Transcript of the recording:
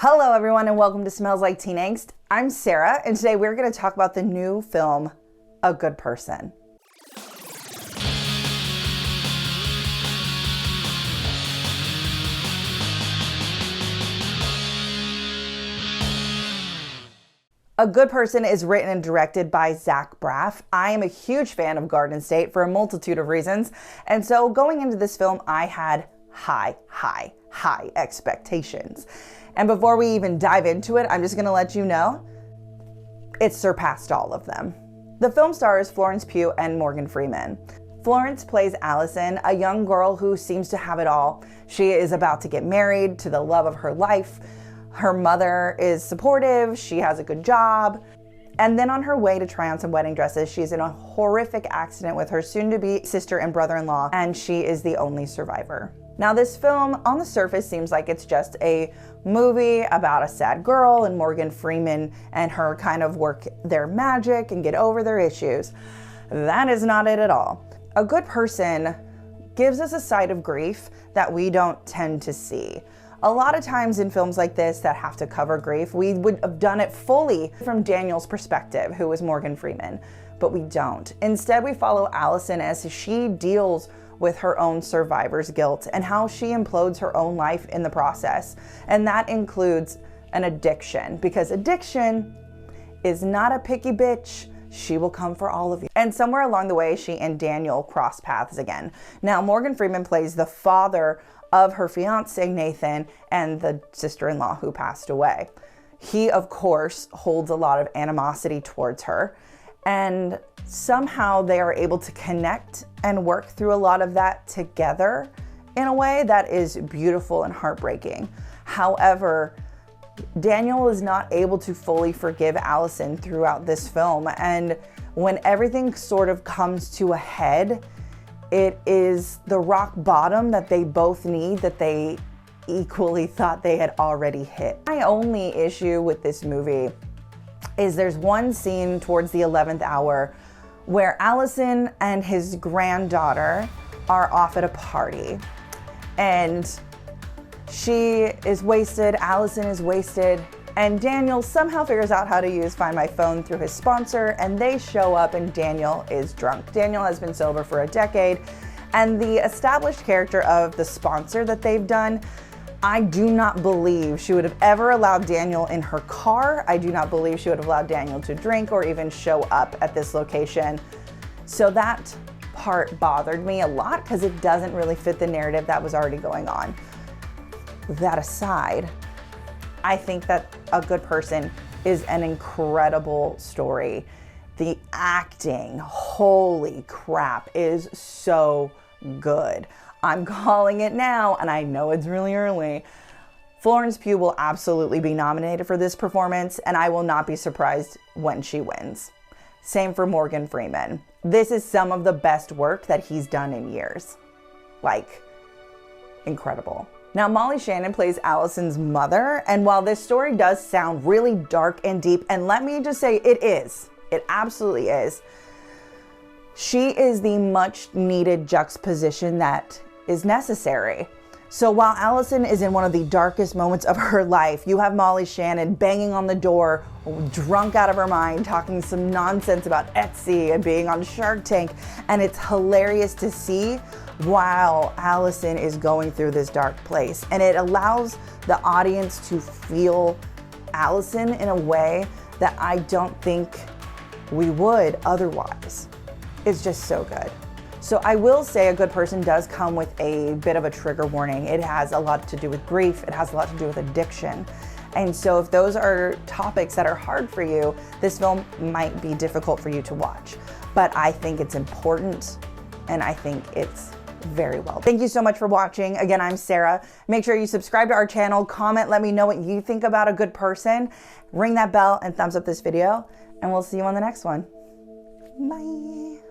Hello everyone and welcome to Smells Like Teen Angst. I'm Sarah and today we're going to talk about the new film, A Good Person. A Good Person is written and directed by Zach Braff. I am a huge fan of Garden State for a multitude of reasons, and so going into this film I had high expectations. And before we even dive into it, I'm just gonna let you know, it surpassed all of them. The film stars Florence, Pugh, and Morgan Freeman. Florence plays Allison, a young girl who seems to have it all. She is about to get married to the love of her life. Her mother is supportive, she has a good job. And then on her way to try on some wedding dresses, she's in a horrific accident with her soon-to-be sister and brother-in-law, and she is the only survivor. Now this film, on the surface, seems like it's just a movie about a sad girl and Morgan Freeman and her kind of work their magic and get over their issues. That is not it at all. A Good Person gives us a side of grief that we don't tend to see. A lot of times in films like this that have to cover grief, we would have done it fully from Daniel's perspective, who is Morgan Freeman, but we don't. Instead, we follow Allison as she deals with her own survivor's guilt and how she implodes her own life in the process. And that includes an addiction, because addiction is not a picky bitch. She will come for all of you. And somewhere along the way, she and Daniel cross paths again. Now, Morgan Freeman plays the father of her fiance, Nathan, and the sister-in-law who passed away. He, of course, holds a lot of animosity towards her. And somehow they are able to connect and work through a lot of that together in a way that is beautiful and heartbreaking. However, Daniel is not able to fully forgive Allison throughout this film. And when everything sort of comes to a head, it is the rock bottom that they both need that they equally thought they had already hit. My only issue with this movie is there's one scene towards the 11th hour where Allison and his granddaughter are off at a party. And she is wasted, Allison is wasted, and Daniel somehow figures out how to use Find My Phone through his sponsor, and they show up and Daniel is drunk. Daniel has been sober for a decade, and the established character of the sponsor that they've done, I do not believe she would have ever allowed Daniel in her car. I do not believe she would have allowed Daniel to drink or even show up at this location. So that part bothered me a lot because it doesn't really fit the narrative that was already going on. That aside, I think that A Good Person is an incredible story. The acting, holy crap, is so good. I'm calling it now, and I know it's really early. Florence Pugh will absolutely be nominated for this performance, and I will not be surprised when she wins. Same for Morgan Freeman. This is some of the best work that he's done in years. Like, incredible. Now, Molly Shannon plays Allison's mother, and while this story does sound really dark and deep, and let me just say it is, it absolutely is, she is the much needed juxtaposition that is necessary. So while Allison is in one of the darkest moments of her life, you have Molly Shannon banging on the door, drunk out of her mind, talking some nonsense about Etsy and being on Shark Tank, and it's hilarious to see while Allison is going through this dark place. And it allows the audience to feel Allison in a way that I don't think we would otherwise. It's just so good. So I will say A Good Person does come with a bit of a trigger warning. It has a lot to do with grief. It has a lot to do with addiction. And so if those are topics that are hard for you, this film might be difficult for you to watch. But I think it's important, and I think it's very well. Thank you so much for watching. Again, I'm Sarah. Make sure you subscribe to our channel, comment, let me know what you think about A Good Person, ring that bell and thumbs up this video, and we'll see you on the next one. Bye.